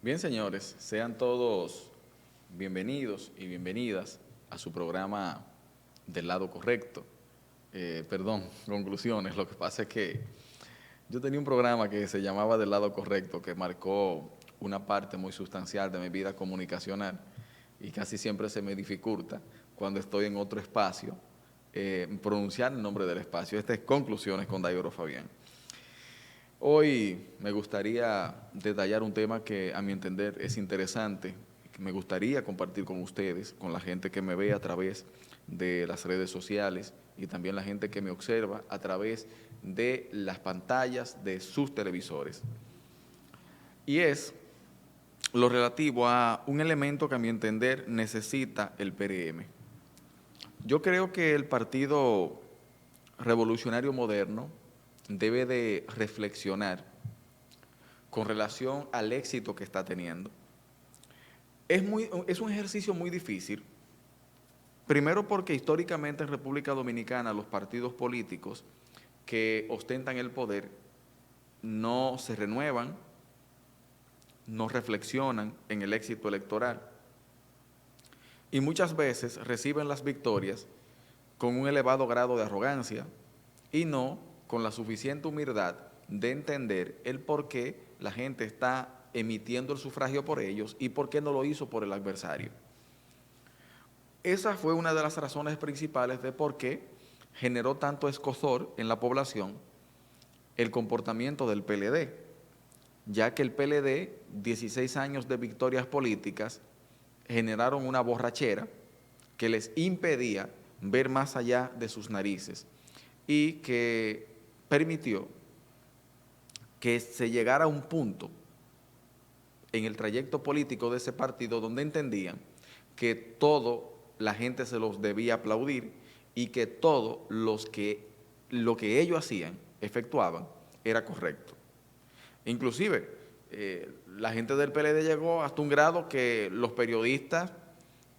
Bien, señores, sean todos bienvenidos y bienvenidas a su programa del lado correcto. Perdón, conclusiones. Lo que pasa es que yo tenía un programa que se llamaba Del lado correcto, que marcó una parte muy sustancial de mi vida comunicacional y casi siempre se me dificulta cuando estoy en otro espacio pronunciar el nombre del espacio. Este es Conclusiones con Daigoro Fabián. Hoy me gustaría detallar un tema que a mi entender es interesante, que me gustaría compartir con ustedes, con la gente que me ve a través de las redes sociales y también la gente que me observa a través de las pantallas de sus televisores. Y es lo relativo a un elemento que a mi entender necesita el PRM. Yo creo que el Partido Revolucionario Moderno debe de reflexionar con relación al éxito que está teniendo. Es un ejercicio muy difícil, primero porque históricamente en República Dominicana los partidos políticos que ostentan el poder no se renuevan, no reflexionan en el éxito electoral y muchas veces reciben las victorias con un elevado grado de arrogancia y no con la suficiente humildad de entender el por qué la gente está emitiendo el sufragio por ellos y por qué no lo hizo por el adversario. Esa fue una de las razones principales de por qué generó tanto escozor en la población el comportamiento del PLD, ya que el PLD, 16 años de victorias políticas, generaron una borrachera que les impedía ver más allá de sus narices y que permitió que se llegara a un punto en el trayecto político de ese partido donde entendían que todo la gente se los debía aplaudir y que todo lo que ellos hacían, efectuaban, era correcto. Inclusive, la gente del PLD llegó hasta un grado que los periodistas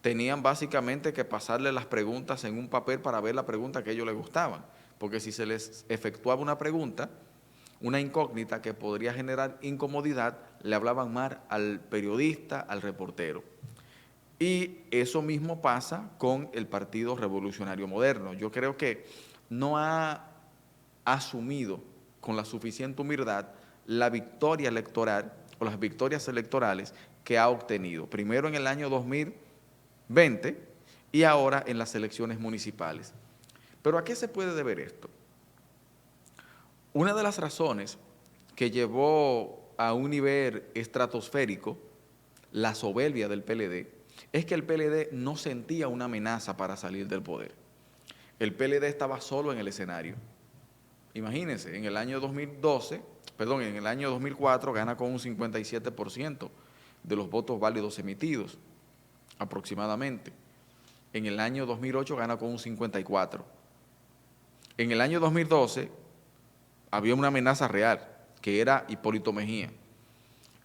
tenían básicamente que pasarle las preguntas en un papel para ver la pregunta que a ellos les gustaban, porque si se les efectuaba una pregunta, una incógnita que podría generar incomodidad, le hablaban mal al periodista, al reportero. Y eso mismo pasa con el Partido Revolucionario Moderno. Yo creo que no ha asumido con la suficiente humildad la victoria electoral o las victorias electorales que ha obtenido. Primero en el año 2020 y ahora en las elecciones municipales. ¿Pero a qué se puede deber esto? Una de las razones que llevó a un nivel estratosférico la soberbia del PLD es que el PLD no sentía una amenaza para salir del poder. El PLD estaba solo en el escenario. Imagínense, en el año 2012, perdón, en el año 2004 gana con un 57% de los votos válidos emitidos, aproximadamente. En el año 2008 gana con un 54%. En el año 2012 había una amenaza real, que era Hipólito Mejía.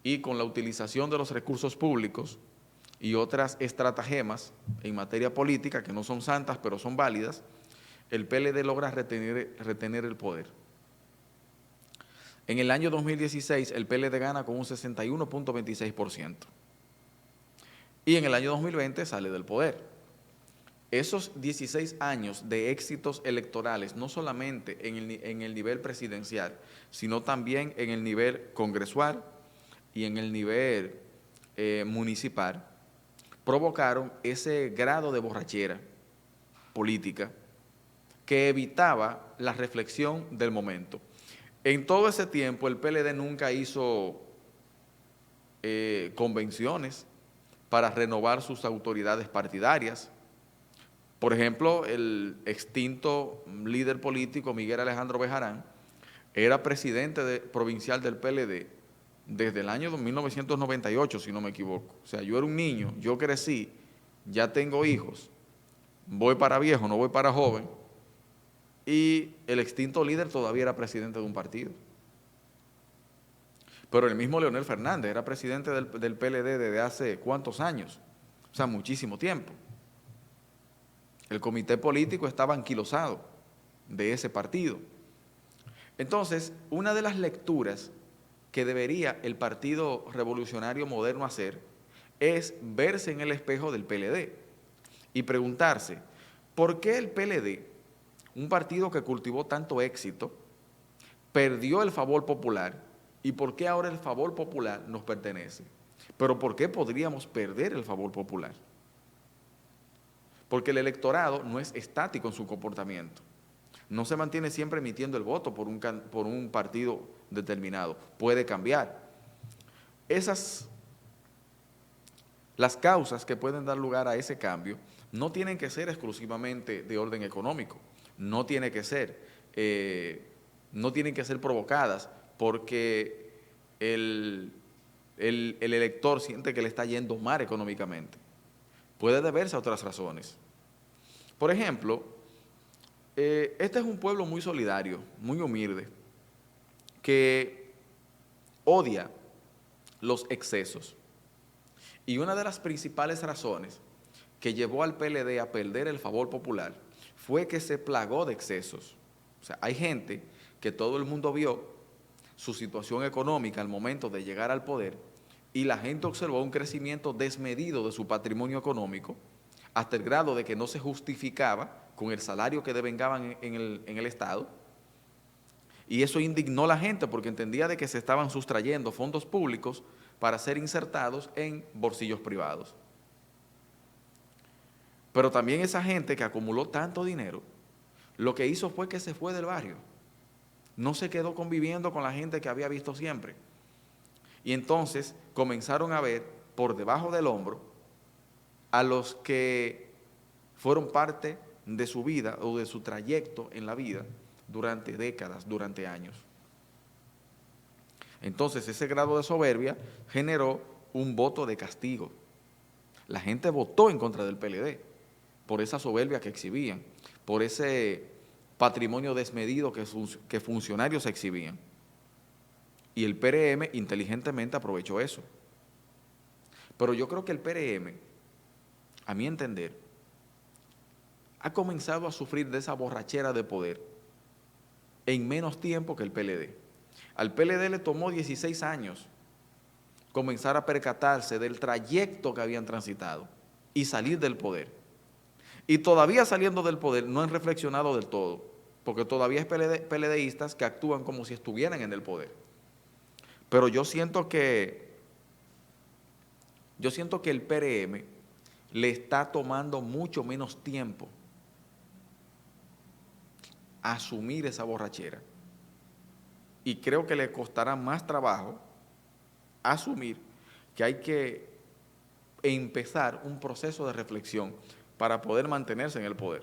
Y con la utilización de los recursos públicos y otras estratagemas en materia política, que no son santas, pero son válidas, el PLD logra retener el poder. En el año 2016, el PLD gana con un 61.26%. Y en el año 2020 sale del poder. Esos 16 años de éxitos electorales, no solamente en el nivel presidencial, sino también en el nivel congresual y en el nivel municipal, provocaron ese grado de borrachera política que evitaba la reflexión del momento. En todo ese tiempo el PLD nunca hizo convenciones para renovar sus autoridades partidarias. Por ejemplo, el extinto líder político Miguel Alejandro Bejarán era presidente provincial del PLD desde el año 1998, si no me equivoco. O sea, yo era un niño, yo crecí, ya tengo hijos, voy para viejo, no voy para joven, y el extinto líder todavía era presidente de un partido. Pero el mismo Leonel Fernández era presidente del PLD desde hace ¿cuántos años? O sea, muchísimo tiempo. El comité político estaba anquilosado de ese partido. Entonces, una de las lecturas que debería el Partido Revolucionario Moderno hacer es verse en el espejo del PLD y preguntarse, ¿por qué el PLD, un partido que cultivó tanto éxito, perdió el favor popular y por qué ahora el favor popular nos pertenece? Pero ¿por qué podríamos perder el favor popular? Porque el electorado no es estático en su comportamiento. No se mantiene siempre emitiendo el voto por un partido determinado. Puede cambiar. Las causas que pueden dar lugar a ese cambio no tienen que ser exclusivamente de orden económico. No tienen que ser provocadas porque el elector siente que le está yendo mal económicamente. Puede deberse a otras razones. Por ejemplo, este es un pueblo muy solidario, muy humilde, que odia los excesos. Y una de las principales razones que llevó al PLD a perder el favor popular fue que se plagó de excesos. O sea, hay gente que todo el mundo vio su situación económica al momento de llegar al poder y la gente observó un crecimiento desmedido de su patrimonio económico hasta el grado de que no se justificaba con el salario que devengaban en el Estado. Y eso indignó a la gente porque entendía de que se estaban sustrayendo fondos públicos para ser insertados en bolsillos privados. Pero también esa gente que acumuló tanto dinero, lo que hizo fue que se fue del barrio. No se quedó conviviendo con la gente que había visto siempre. Y entonces comenzaron a ver por debajo del hombro a los que fueron parte de su vida o de su trayecto en la vida durante décadas, durante años. Entonces ese grado de soberbia generó un voto de castigo. La gente votó en contra del PLD por esa soberbia que exhibían, por ese patrimonio desmedido que funcionarios exhibían. Y el PRM inteligentemente aprovechó eso. Pero yo creo que el PRM, a mi entender, ha comenzado a sufrir de esa borrachera de poder en menos tiempo que el PLD. Al PLD le tomó 16 años comenzar a percatarse del trayecto que habían transitado y salir del poder. Y todavía saliendo del poder no han reflexionado del todo, porque todavía hay PLDistas que actúan como si estuvieran en el poder. Pero yo siento que el PRM le está tomando mucho menos tiempo a asumir esa borrachera. Y creo que le costará más trabajo asumir que hay que empezar un proceso de reflexión para poder mantenerse en el poder.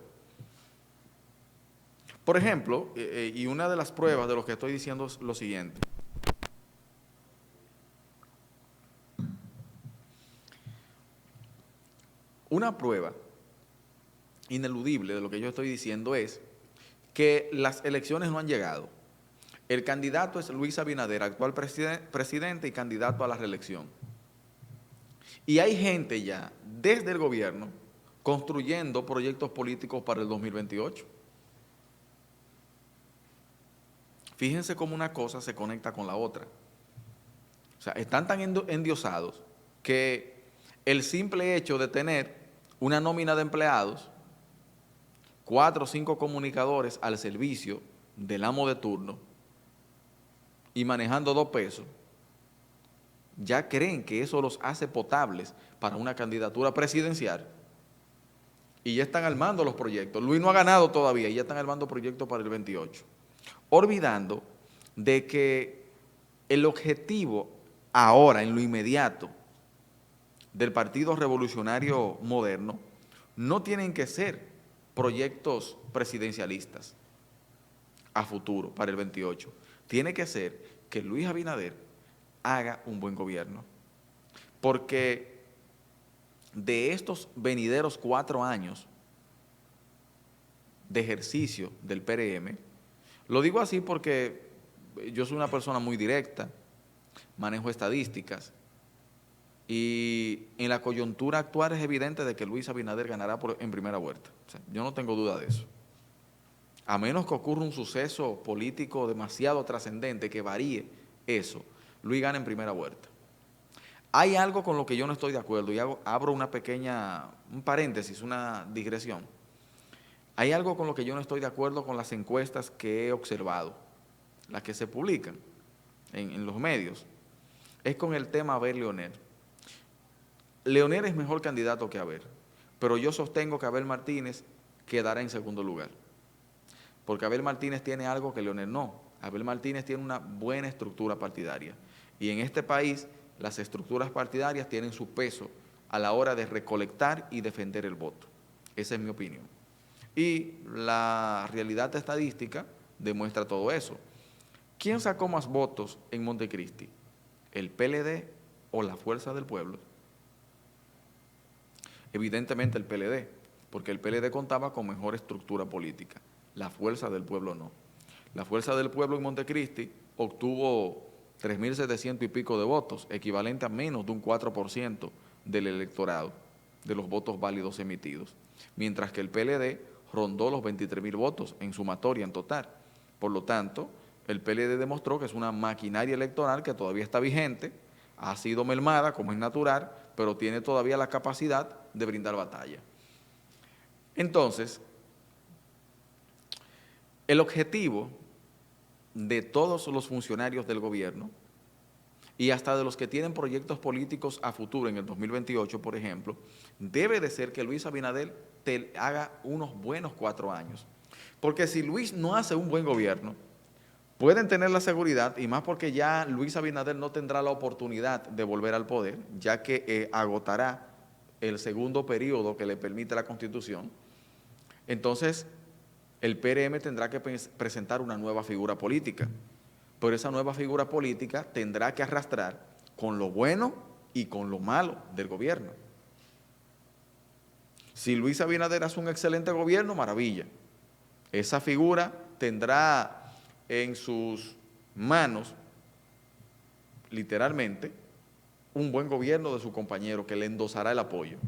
Por ejemplo, y una de las pruebas de lo que estoy diciendo es lo siguiente. Una prueba ineludible de lo que yo estoy diciendo es que las elecciones no han llegado. El candidato es Luis Abinader, actual presidente y candidato a la reelección. Y hay gente ya, desde el gobierno, construyendo proyectos políticos para el 2028. Fíjense cómo una cosa se conecta con la otra. O sea, están tan endiosados que el simple hecho de tener una nómina de empleados, 4 o 5 comunicadores al servicio del amo de turno y manejando 2 pesos, ya creen que eso los hace potables para una candidatura presidencial y ya están armando los proyectos. Luis no ha ganado todavía y ya están armando proyectos para el 28, olvidando de que el objetivo ahora, en lo inmediato, del Partido Revolucionario Moderno, no tienen que ser proyectos presidencialistas a futuro, para el 28. Tiene que ser que Luis Abinader haga un buen gobierno. Porque de estos venideros 4 años de ejercicio del PRM, lo digo así porque yo soy una persona muy directa, manejo estadísticas, y en la coyuntura actual es evidente de que Luis Abinader ganará en primera vuelta. O sea, yo no tengo duda de eso. A menos que ocurra un suceso político demasiado trascendente que varíe eso. Luis gana en primera vuelta. Hay algo con lo que yo no estoy de acuerdo y abro un paréntesis, una digresión. Hay algo con lo que yo no estoy de acuerdo con las encuestas que he observado, las que se publican en los medios. Es con el tema Abel Leonel. Leonel es mejor candidato que Abel, pero yo sostengo que Abel Martínez quedará en segundo lugar. Porque Abel Martínez tiene algo que Leonel no. Abel Martínez tiene una buena estructura partidaria. Y en este país las estructuras partidarias tienen su peso a la hora de recolectar y defender el voto. Esa es mi opinión. Y la realidad estadística demuestra todo eso. ¿Quién sacó más votos en Montecristi? ¿El PLD o la Fuerza del Pueblo? Evidentemente el PLD, porque el PLD contaba con mejor estructura política. La Fuerza del Pueblo no. La Fuerza del Pueblo en Montecristi obtuvo 3.700 y pico de votos, equivalente a menos de un 4% del electorado, de los votos válidos emitidos, mientras que el PLD rondó los 23.000 votos en sumatoria en total. Por lo tanto, el PLD demostró que es una maquinaria electoral que todavía está vigente, ha sido mermada, como es natural, pero tiene todavía la capacidad de brindar batalla. Entonces, el objetivo de todos los funcionarios del gobierno y hasta de los que tienen proyectos políticos a futuro en el 2028, por ejemplo, debe de ser que Luis Abinader te haga unos buenos 4 años. Porque si Luis no hace un buen gobierno, pueden tener la seguridad, y más porque ya Luis Abinader no tendrá la oportunidad de volver al poder, ya que agotará el segundo periodo que le permite la Constitución. Entonces, el PRM tendrá que presentar una nueva figura política, pero esa nueva figura política tendrá que arrastrar con lo bueno y con lo malo del gobierno. Si Luis Abinader hace un excelente gobierno, maravilla. Esa figura tendrá en sus manos, literalmente, un buen gobierno de su compañero que le endosará el apoyo.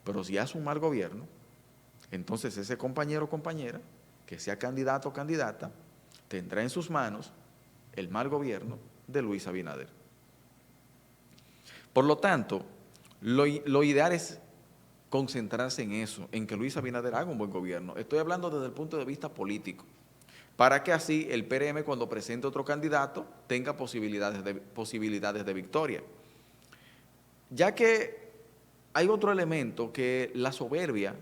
Pero si hace un mal gobierno, entonces ese compañero o compañera, que sea candidato o candidata, tendrá en sus manos el mal gobierno de Luis Abinader. Por lo tanto, lo ideal es concentrarse en eso, en que Luis Abinader haga un buen gobierno. Estoy hablando desde el punto de vista político, para que así el PRM, cuando presente otro candidato, tenga posibilidades de victoria. Ya que hay otro elemento que la soberbia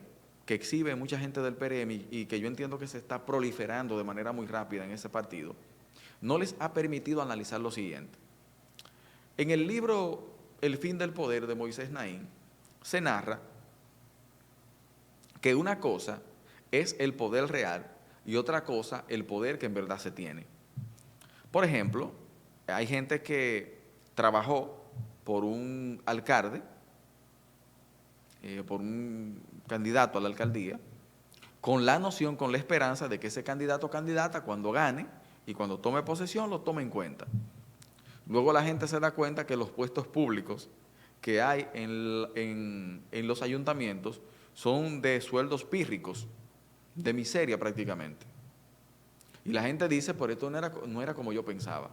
que exhibe mucha gente del PRM y que yo entiendo que se está proliferando de manera muy rápida en ese partido, no les ha permitido analizar lo siguiente. En el libro El fin del poder de Moisés Naín se narra que una cosa es el poder real y otra cosa el poder que en verdad se tiene. Por ejemplo, hay gente que trabajó por un alcalde, por un candidato a la alcaldía, con la noción, con la esperanza de que ese candidato o candidata cuando gane y cuando tome posesión lo tome en cuenta. Luego la gente se da cuenta que los puestos públicos que hay en los ayuntamientos son de sueldos pírricos, de miseria prácticamente. Y la gente dice, pero esto no era como yo pensaba.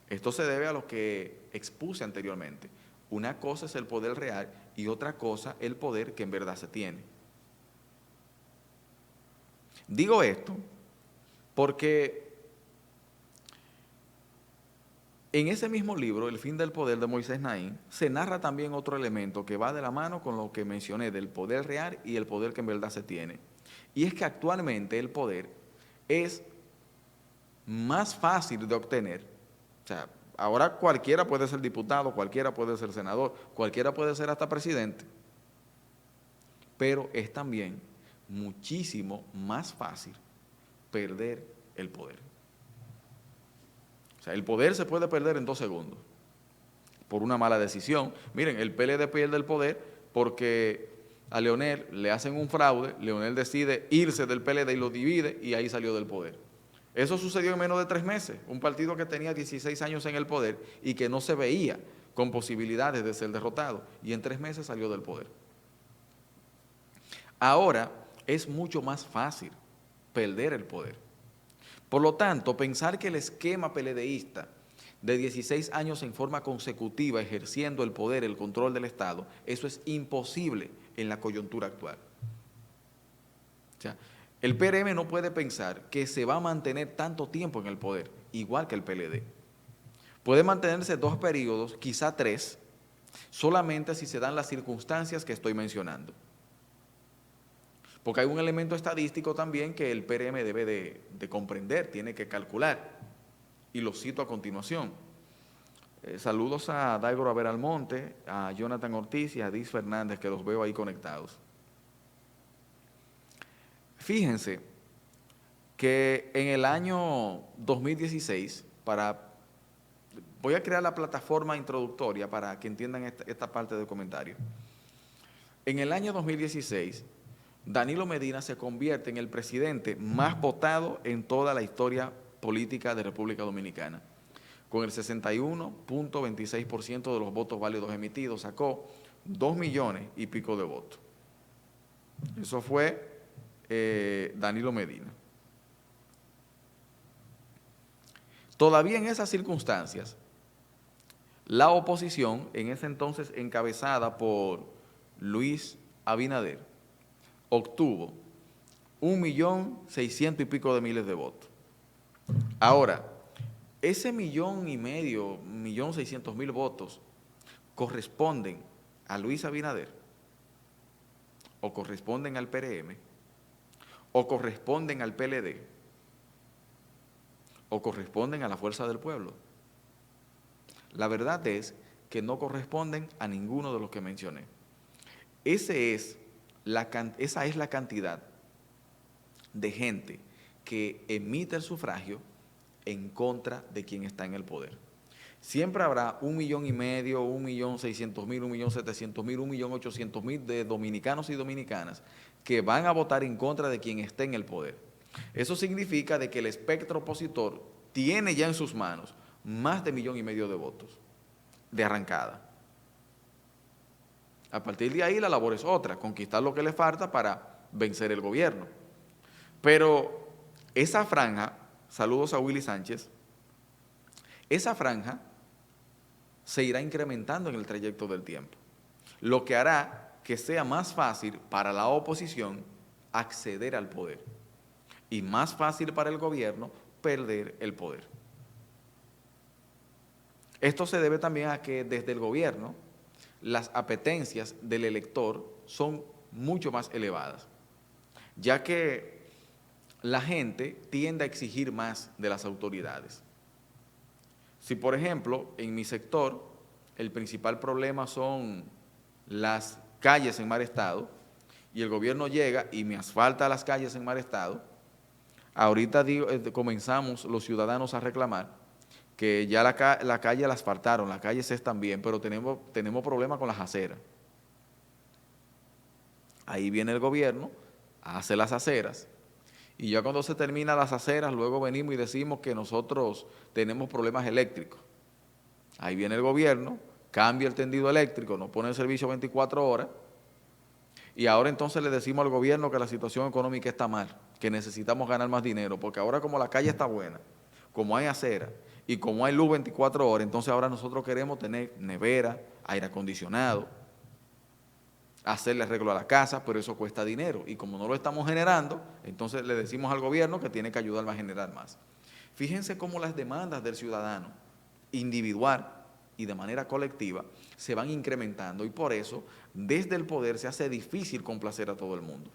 Esto se debe a lo que expuse anteriormente. Una cosa es el poder real y otra cosa el poder que en verdad se tiene. Digo esto porque en ese mismo libro, El fin del poder de Moisés Naín, se narra también otro elemento que va de la mano con lo que mencioné del poder real y el poder que en verdad se tiene. Y es que actualmente el poder es más fácil de obtener. O sea, ahora cualquiera puede ser diputado, cualquiera puede ser senador, cualquiera puede ser hasta presidente. Pero es también muchísimo más fácil perder el poder. O sea, el poder se puede perder en 2 segundos por una mala decisión. Miren, el PLD pierde el poder porque a Leonel le hacen un fraude, Leonel decide irse del PLD y lo divide y ahí salió del poder. Eso sucedió en menos de 3 meses, un partido que tenía 16 años en el poder y que no se veía con posibilidades de ser derrotado, y en 3 meses salió del poder. Ahora es mucho más fácil perder el poder. Por lo tanto, pensar que el esquema PLDista de 16 años en forma consecutiva ejerciendo el poder, el control del Estado, eso es imposible en la coyuntura actual. O sea, el PRM no puede pensar que se va a mantener tanto tiempo en el poder, igual que el PLD. Puede mantenerse 2 periodos, quizá 3, solamente si se dan las circunstancias que estoy mencionando. Porque hay un elemento estadístico también que el PRM debe de comprender, tiene que calcular, y lo cito a continuación. Saludos a Daigoro Abel Almonte, a Jonathan Ortiz y a Diz Fernández, que los veo ahí conectados. Fíjense que en el año 2016, voy a crear la plataforma introductoria para que entiendan esta parte del comentario. En el año 2016, Danilo Medina se convierte en el presidente más votado en toda la historia política de República Dominicana. Con el 61.26% de los votos válidos emitidos, sacó 2 millones y pico de votos. Eso fue Danilo Medina. Todavía en esas circunstancias, la oposición, en ese entonces encabezada por Luis Abinader, obtuvo 1.600.000 y pico de miles de votos. Ahora, ese 1.500.000, 1.600.000 votos corresponden a Luis Abinader, o corresponden al PRM, o corresponden al PLD, o corresponden a la Fuerza del Pueblo. La verdad es que no corresponden a ninguno de los que mencioné. Esa es la cantidad de gente que emite el sufragio en contra de quien está en el poder. Siempre habrá 1,5 millones, 1.600.000, 1.700.000, 1.800.000 de dominicanos y dominicanas que van a votar en contra de quien esté en el poder. Eso significa de que el espectro opositor tiene ya en sus manos más de 1,5 millones de votos de arrancada. A partir de ahí la labor es otra, conquistar lo que le falta para vencer el gobierno. Pero esa franja, saludos a Willy Sánchez, esa franja se irá incrementando en el trayecto del tiempo, lo que hará que sea más fácil para la oposición acceder al poder y más fácil para el gobierno perder el poder. Esto se debe también a que desde el gobierno las apetencias del elector son mucho más elevadas, ya que la gente tiende a exigir más de las autoridades. Si, por ejemplo, en mi sector el principal problema son las calles en mal estado y el gobierno llega y me asfalta las calles en mal estado, ahorita comenzamos los ciudadanos a reclamar que ya la calle la asfaltaron, las calles están bien, pero tenemos problemas con las aceras. Ahí viene el gobierno, hace las aceras, y ya cuando se terminan las aceras, luego venimos y decimos que nosotros tenemos problemas eléctricos. Ahí viene el gobierno, cambia el tendido eléctrico, nos pone en servicio 24 horas, y ahora entonces le decimos al gobierno que la situación económica está mal, que necesitamos ganar más dinero, porque ahora como la calle está buena, como hay acera y como hay luz 24 horas, entonces ahora nosotros queremos tener nevera, aire acondicionado, hacerle arreglo a la casa, pero eso cuesta dinero. Y como no lo estamos generando, entonces le decimos al gobierno que tiene que ayudarme a generar más. Fíjense cómo las demandas del ciudadano individual y de manera colectiva se van incrementando y por eso desde el poder se hace difícil complacer a todo el mundo.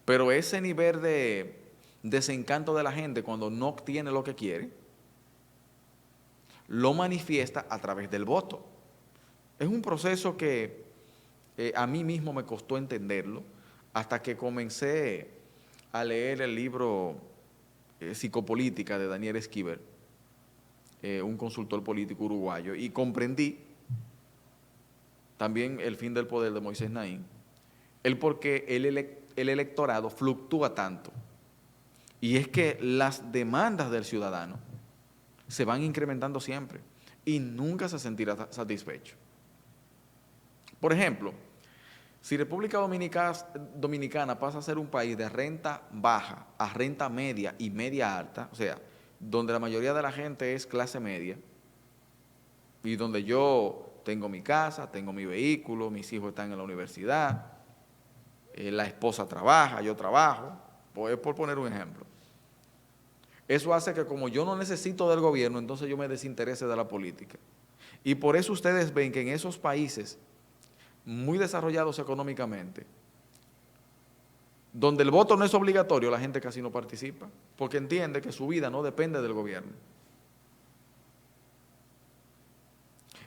Pero ese nivel de desencanto de la gente cuando no obtiene lo que quiere, lo manifiesta a través del voto. Es un proceso que a mí mismo me costó entenderlo hasta que comencé a leer el libro Psicopolítica de Daniel Esquivel, un consultor político uruguayo, y comprendí también El fin del poder de Moisés Naín, el por qué el electorado fluctúa tanto. Y es que las demandas del ciudadano se van incrementando siempre y nunca se sentirá satisfecho. Por ejemplo, si República Dominicana pasa a ser un país de renta baja a renta media y media alta, o sea, donde la mayoría de la gente es clase media y donde yo tengo mi casa, tengo mi vehículo, mis hijos están en la universidad, la esposa trabaja, yo trabajo, pues por poner un ejemplo. Eso hace que como yo no necesito del gobierno, entonces yo me desinterese de la política. Y por eso ustedes ven que en esos países muy desarrollados económicamente, donde el voto no es obligatorio, la gente casi no participa, porque entiende que su vida no depende del gobierno.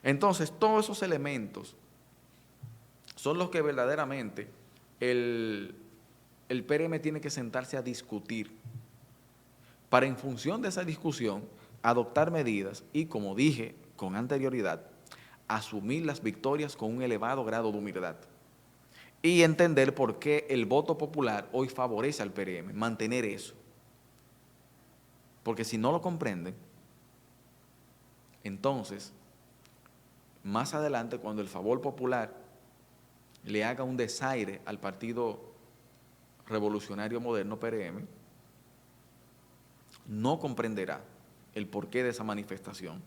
Entonces, todos esos elementos son los que verdaderamente el PRM tiene que sentarse a discutir para, en función de esa discusión, adoptar medidas y, como dije con anterioridad, asumir las victorias con un elevado grado de humildad y entender por qué el voto popular hoy favorece al PRM, mantener eso. Porque si no lo comprenden, entonces, más adelante, cuando el favor popular le haga un desaire al Partido Revolucionario Moderno, PRM, no comprenderá el porqué de esa manifestación.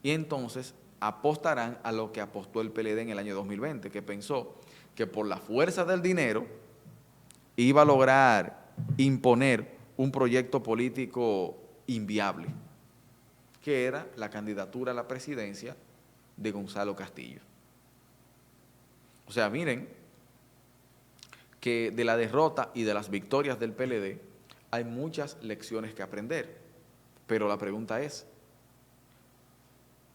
Y entonces apostarán a lo que apostó el PLD en el año 2020, que pensó que por la fuerza del dinero iba a lograr imponer un proyecto político inviable, que era la candidatura a la presidencia de Gonzalo Castillo. O sea, miren que de la derrota y de las victorias del PLD hay muchas lecciones que aprender, pero la pregunta es,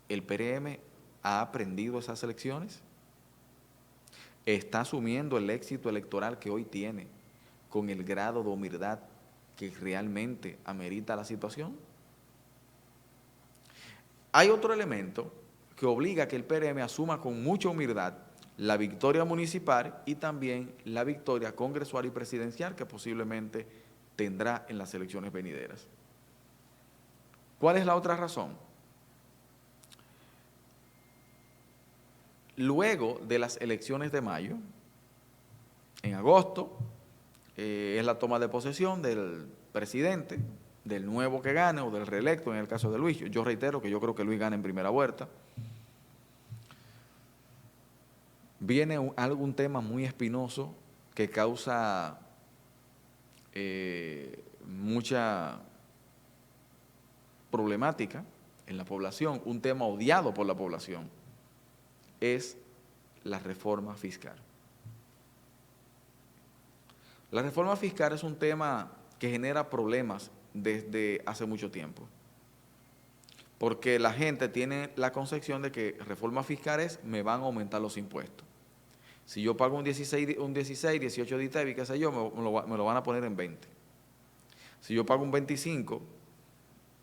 ¿el PRM ha aprendido esas lecciones? ¿Está asumiendo el éxito electoral que hoy tiene con el grado de humildad que realmente amerita la situación? Hay otro elemento que obliga a que el PRM asuma con mucha humildad la victoria municipal y también la victoria congresual y presidencial que posiblemente tendrá en las elecciones venideras. ¿Cuál es la otra razón? Luego de las elecciones de mayo, en agosto, es la toma de posesión del presidente, del nuevo que gane o del reelecto en el caso de Luis. Yo reitero que yo creo que Luis gana en primera vuelta. Viene algún tema muy espinoso que causa mucha problemática en la población, un tema odiado por la población, es la reforma fiscal. La reforma fiscal es un tema que genera problemas desde hace mucho tiempo, porque la gente tiene la concepción de que reforma fiscal es me van a aumentar los impuestos. Si yo pago un 16 18 de ITEVI, qué sé yo, me lo van a poner en 20. Si yo pago un 25,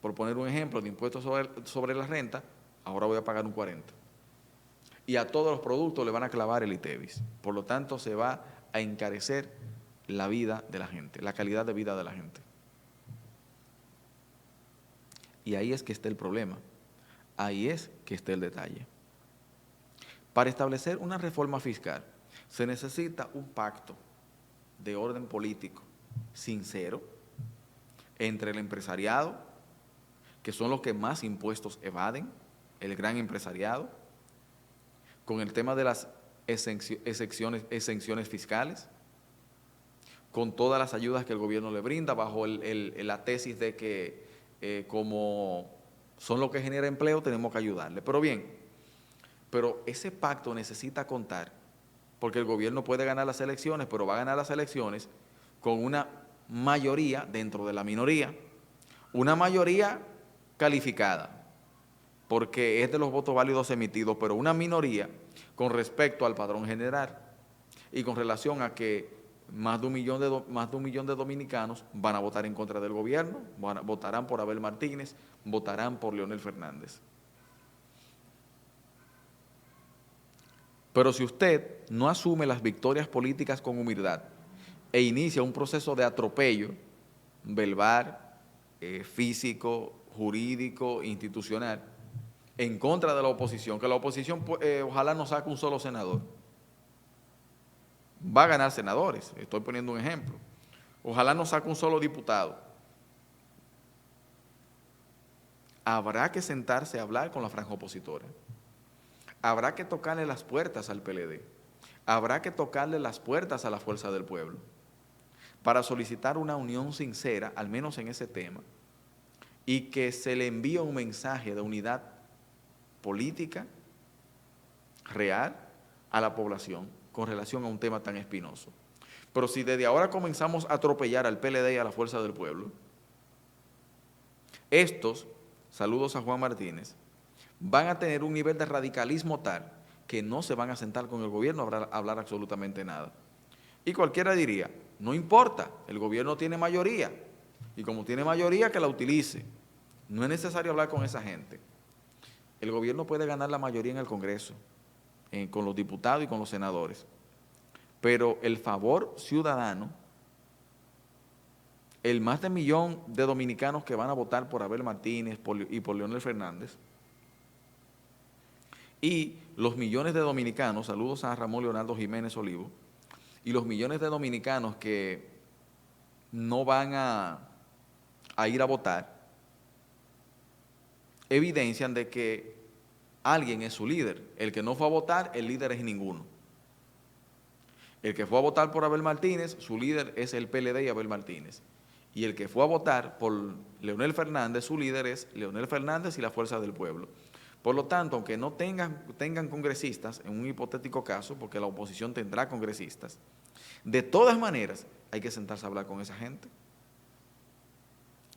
por poner un ejemplo, de impuestos sobre la renta, ahora voy a pagar un 40. Y a todos los productos le van a clavar el ITEVIS. Por lo tanto, se va a encarecer la vida de la gente, la calidad de vida de la gente. Y ahí es que está el problema, ahí es que está el detalle. Para establecer una reforma fiscal se necesita un pacto de orden político sincero entre el empresariado, que son los que más impuestos evaden, el gran empresariado, con el tema de las exenciones fiscales, con todas las ayudas que el gobierno le brinda, bajo la tesis de que como son los que genera empleo, tenemos que ayudarle. Pero bien, pero ese pacto necesita contar, porque el gobierno puede ganar las elecciones, pero va a ganar las elecciones con una mayoría dentro de la minoría, una mayoría calificada, porque es de los votos válidos emitidos, pero una minoría con respecto al padrón general y con relación a que más de un millón de dominicanos van a votar en contra del gobierno, votarán por Abel Martínez, votarán por Leonel Fernández. Pero si usted no asume las victorias políticas con humildad e inicia un proceso de atropello verbal, físico, jurídico, institucional, en contra de la oposición, que la oposición ojalá no saque un solo senador, va a ganar senadores, estoy poniendo un ejemplo, ojalá no saque un solo diputado, habrá que sentarse a hablar con la franja opositora. Habrá que tocarle las puertas al PLD. Habrá que tocarle las puertas a la Fuerza del Pueblo para solicitar una unión sincera, al menos en ese tema, y que se le envíe un mensaje de unidad política real a la población con relación a un tema tan espinoso. Pero si desde ahora comenzamos a atropellar al PLD y a la Fuerza del Pueblo, estos, saludos a Juan Martínez, van a tener un nivel de radicalismo tal que no se van a sentar con el gobierno a hablar absolutamente nada. Y cualquiera diría, no importa, el gobierno tiene mayoría, y como tiene mayoría, que la utilice. No es necesario hablar con esa gente. El gobierno puede ganar la mayoría en el Congreso, con los diputados y con los senadores, pero el favor ciudadano, el más de 1 millón de dominicanos que van a votar por Abel Martínez y por Leonel Fernández, y los millones de dominicanos, saludos a Ramón Leonardo Jiménez Olivo, y los millones de dominicanos que no van a ir a votar, evidencian de que alguien es su líder. El que no fue a votar, el líder es ninguno. El que fue a votar por Abel Martínez, su líder es el PLD y Abel Martínez. Y el que fue a votar por Leonel Fernández, su líder es Leonel Fernández y la Fuerza del Pueblo. Por lo tanto, aunque no tengan congresistas, en un hipotético caso, porque la oposición tendrá congresistas, de todas maneras hay que sentarse a hablar con esa gente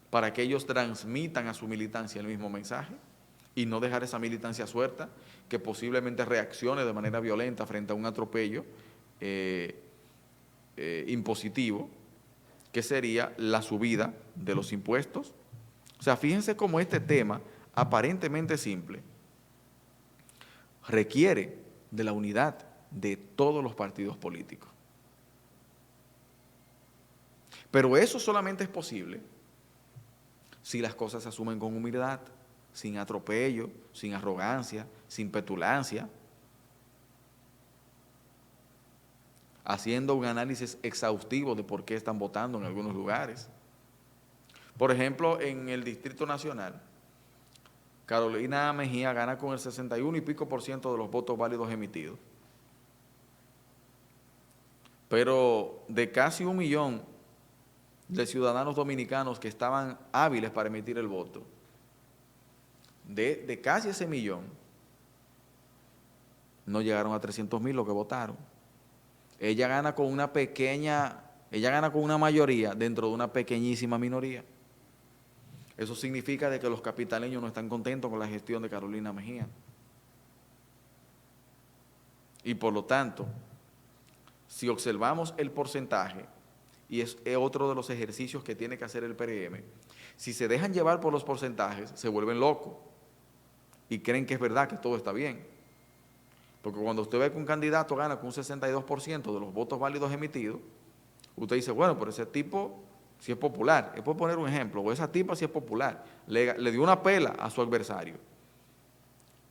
para que ellos transmitan a su militancia el mismo mensaje y no dejar esa militancia suelta que posiblemente reaccione de manera violenta frente a un atropello impositivo, que sería la subida de los impuestos. O sea, fíjense cómo este tema, aparentemente simple, requiere de la unidad de todos los partidos políticos. Pero eso solamente es posible si las cosas se asumen con humildad, sin atropello, sin arrogancia, sin petulancia, haciendo un análisis exhaustivo de por qué están votando en algunos lugares. Por ejemplo, en el Distrito Nacional, Carolina Mejía gana con el 61 y pico % de los votos válidos emitidos. Pero de casi 1 millón de ciudadanos dominicanos que estaban hábiles para emitir el voto, de casi ese 1 millón, no llegaron a 300,000 los que votaron. Ella gana con una mayoría dentro de una pequeñísima minoría. Eso significa de que los capitaleños no están contentos con la gestión de Carolina Mejía. Y por lo tanto, si observamos el porcentaje, y es otro de los ejercicios que tiene que hacer el PRM, si se dejan llevar por los porcentajes, se vuelven locos y creen que es verdad, que todo está bien. Porque cuando usted ve que un candidato gana con un 62% de los votos válidos emitidos, usted dice, bueno, pero ese tipo si es popular. Puedo poner un ejemplo, o esa tipa si es popular, le dio una pela a su adversario.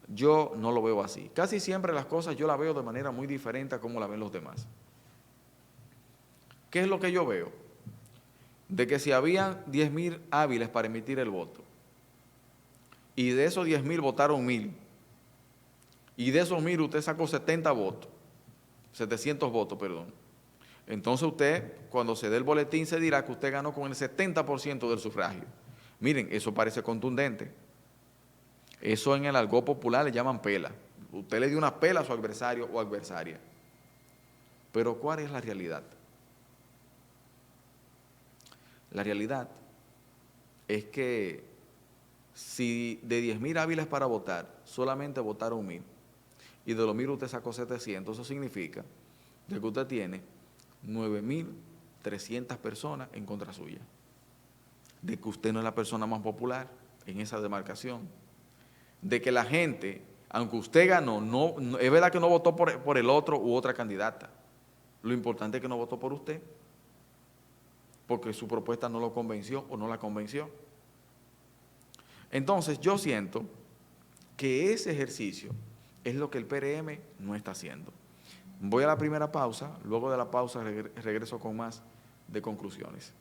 Yo no lo veo así. Casi siempre las cosas yo las veo de manera muy diferente a como la ven los demás. ¿Qué es lo que yo veo? De que si habían 10,000 hábiles para emitir el voto, y de esos 10,000 votaron 1,000, y de esos 1,000 usted sacó 700 votos, perdón. Entonces usted, cuando se dé el boletín, se dirá que usted ganó con el 70% del sufragio. Miren, eso parece contundente. Eso en el argot popular le llaman pela. Usted le dio una pela a su adversario o adversaria. Pero ¿cuál es la realidad? La realidad es que si de 10,000 hábiles para votar, solamente votaron 1,000, y de los 1,000 usted sacó 700, eso significa de que usted tiene 9,300 personas en contra suya, de que usted no es la persona más popular en esa demarcación, de que la gente, aunque usted ganó, no es verdad que no votó por el otro u otra candidata, lo importante es que no votó por usted, porque su propuesta no lo convenció o no la convenció. Entonces yo siento que ese ejercicio es lo que el PRM no está haciendo. Voy a la primera pausa, luego de la pausa regreso con más de conclusiones.